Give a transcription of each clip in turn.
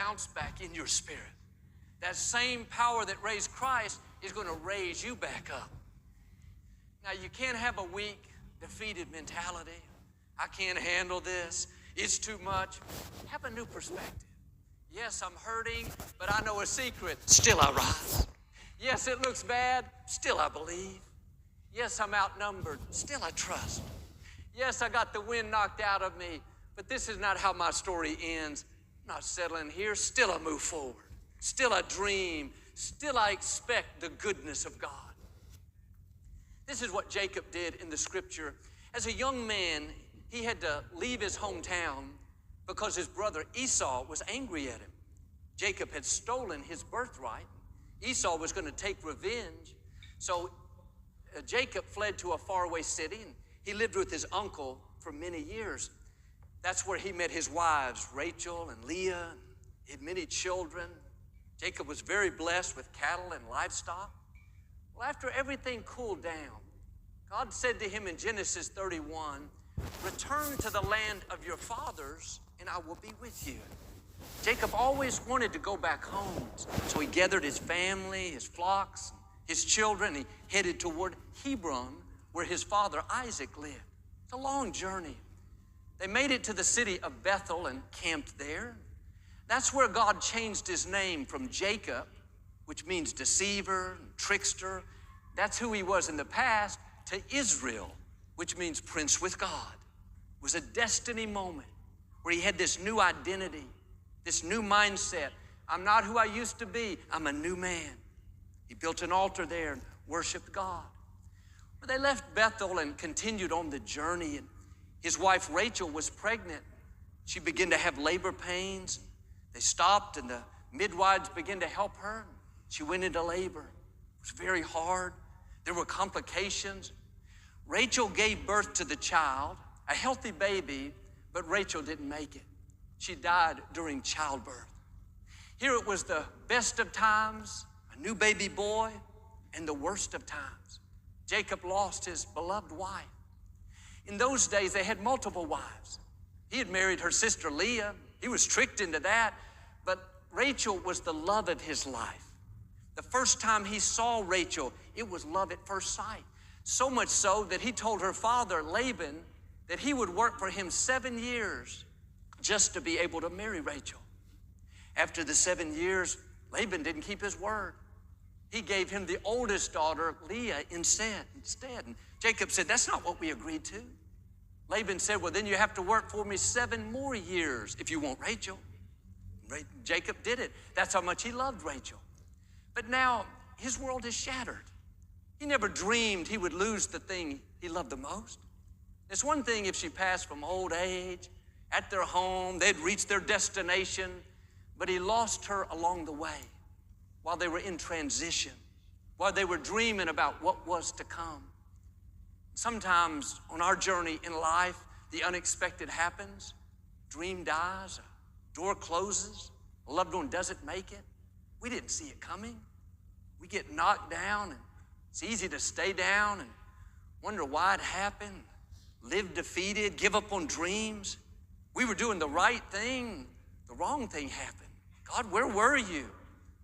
bounce back in your spirit. That same power that raised Christ is going to raise you back up. Now, you can't have a weak, defeated mentality. I can't handle this. It's too much. Have a new perspective. Yes, I'm hurting, but I know a secret. Still I rise. Yes, it looks bad. Still I believe. Yes, I'm outnumbered. Still I trust. Yes, I got the wind knocked out of me, but this is not how my story ends. I'm not settling here. Still I move forward. Still I dream. Still I expect the goodness of God. This is what Jacob did in the scripture. As a young man, he had to leave his hometown because his brother Esau was angry at him. Jacob had stolen his birthright. Esau was going to take revenge. So Jacob fled to a faraway city, and he lived with his uncle for many years. That's where he met his wives, Rachel and Leah. He had many children. Jacob was very blessed with cattle and livestock. Well, after everything cooled down, God said to him in Genesis 31, return to the land of your fathers, and I will be with you. Jacob always wanted to go back home, so he gathered his family, his flocks, his children. He headed toward Hebron, where his father Isaac lived. It's a long journey. They made it to the city of Bethel and camped there. That's where God changed his name from Jacob, which means deceiver, trickster. That's who he was in the past, to Israel, which means prince with God. It was a destiny moment where he had this new identity, this new mindset. I'm not who I used to be. I'm a new man. He built an altar there and worshiped God. But they left Bethel and continued on the journey. And his wife Rachel was pregnant. She began to have labor pains. They stopped and the midwives began to help her. She went into labor. It was very hard. There were complications. Rachel gave birth to the child, a healthy baby, but Rachel didn't make it. She died during childbirth. Here it was the best of times, a new baby boy, and the worst of times. Jacob lost his beloved wife. In those days, they had multiple wives. He had married her sister Leah. He was tricked into that, but Rachel was the love of his life. The first time he saw Rachel, it was love at first sight. So much so that he told her father, Laban, that he would work for him 7 years just to be able to marry Rachel. After the 7 years, Laban didn't keep his word. He gave him the oldest daughter, Leah, instead. And Jacob said, that's not what we agreed to. Laban said, well, then you have to work for me 7 more years if you want Rachel. Jacob did it. That's how much he loved Rachel. But now his world is shattered. He never dreamed he would lose the thing he loved the most. It's one thing if she passed from old age, at their home, they'd reached their destination, but he lost her along the way while they were in transition, while they were dreaming about what was to come. Sometimes on our journey in life, the unexpected happens. Dream dies, a door closes, a loved one doesn't make it. We didn't see it coming. We get knocked down, and it's easy to stay down and wonder why it happened, live defeated, give up on dreams. We were doing the right thing, the wrong thing happened. God, where were you?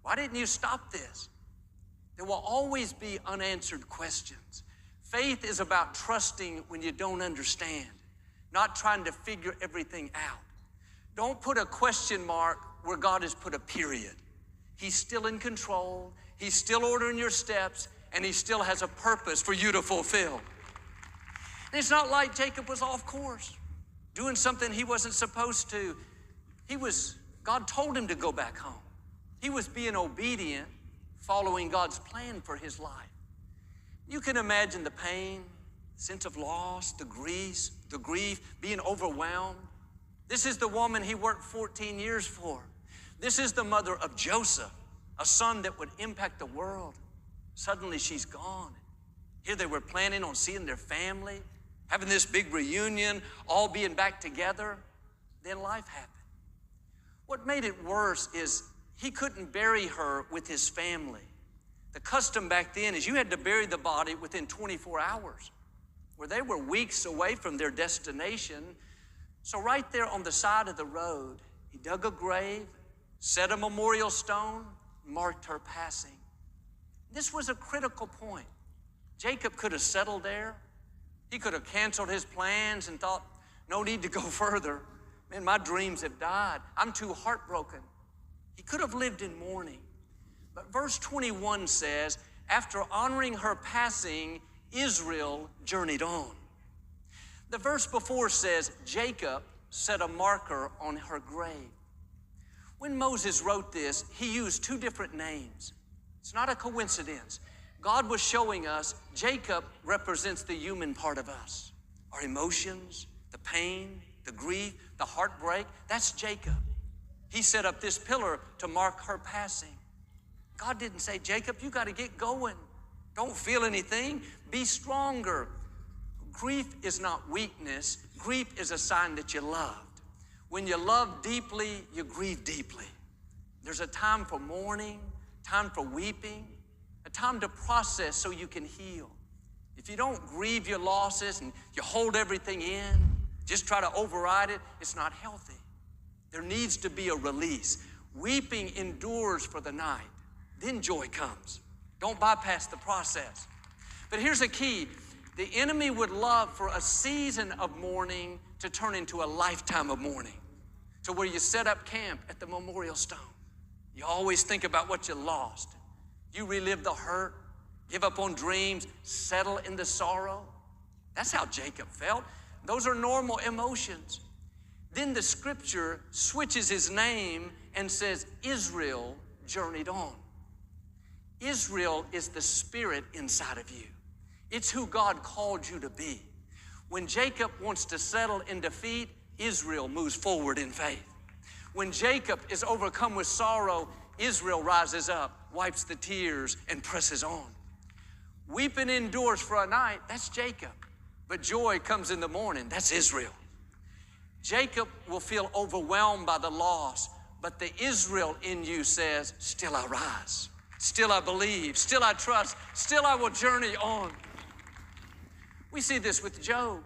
Why didn't you stop this? There will always be unanswered questions. Faith is about trusting when you don't understand, not trying to figure everything out. Don't put a question mark where God has put a period. He's still in control. He's still ordering your steps, and he still has a purpose for you to fulfill. And it's not like Jacob was off course, doing something he wasn't supposed to. God told him to go back home. He was being obedient, following God's plan for his life. You can imagine the pain, sense of loss, the grief, being overwhelmed. This is the woman he worked 14 years for. This is the mother of Joseph, a son that would impact the world. Suddenly she's gone. Here they were planning on seeing their family, having this big reunion, all being back together. Then life happened. What made it worse is he couldn't bury her with his family. The custom back then is you had to bury the body within 24 hours, where they were weeks away from their destination. So right there on the side of the road, he dug a grave, set a memorial stone, marked her passing. This was a critical point. Jacob could have settled there. He could have canceled his plans and thought, no need to go further. Man, my dreams have died. I'm too heartbroken. He could have lived in mourning. But verse 21 says, after honoring her passing, Israel journeyed on. The verse before says, Jacob set a marker on her grave. When Moses wrote this, he used two different names. It's not a coincidence. God was showing us Jacob represents the human part of us. Our emotions, the pain, the grief, the heartbreak, that's Jacob. He set up this pillar to mark her passing. God didn't say, Jacob, you got to get going. Don't feel anything. Be stronger. Grief is not weakness. Grief is a sign that you loved. When you love deeply, you grieve deeply. There's a time for mourning, time for weeping, a time to process so you can heal. If you don't grieve your losses and you hold everything in, just try to override it, it's not healthy. There needs to be a release. Weeping endures for the night. Then joy comes. Don't bypass the process. But here's the key. The enemy would love for a season of mourning to turn into a lifetime of mourning, to where you set up camp at the memorial stone. You always think about what you lost. You relive the hurt, give up on dreams, settle in the sorrow. That's how Jacob felt. Those are normal emotions. Then the scripture switches his name and says, Israel journeyed on. Israel is the spirit inside of you. It's who God called you to be. When Jacob wants to settle in defeat, Israel moves forward in faith. When Jacob is overcome with sorrow, Israel rises up, wipes the tears, and presses on. Weeping endures for a night, that's Jacob. But joy comes in the morning, that's Israel. Jacob will feel overwhelmed by the loss, but the Israel in you says, still I rise, still I believe, still I trust, still I will journey on. We see this with Job.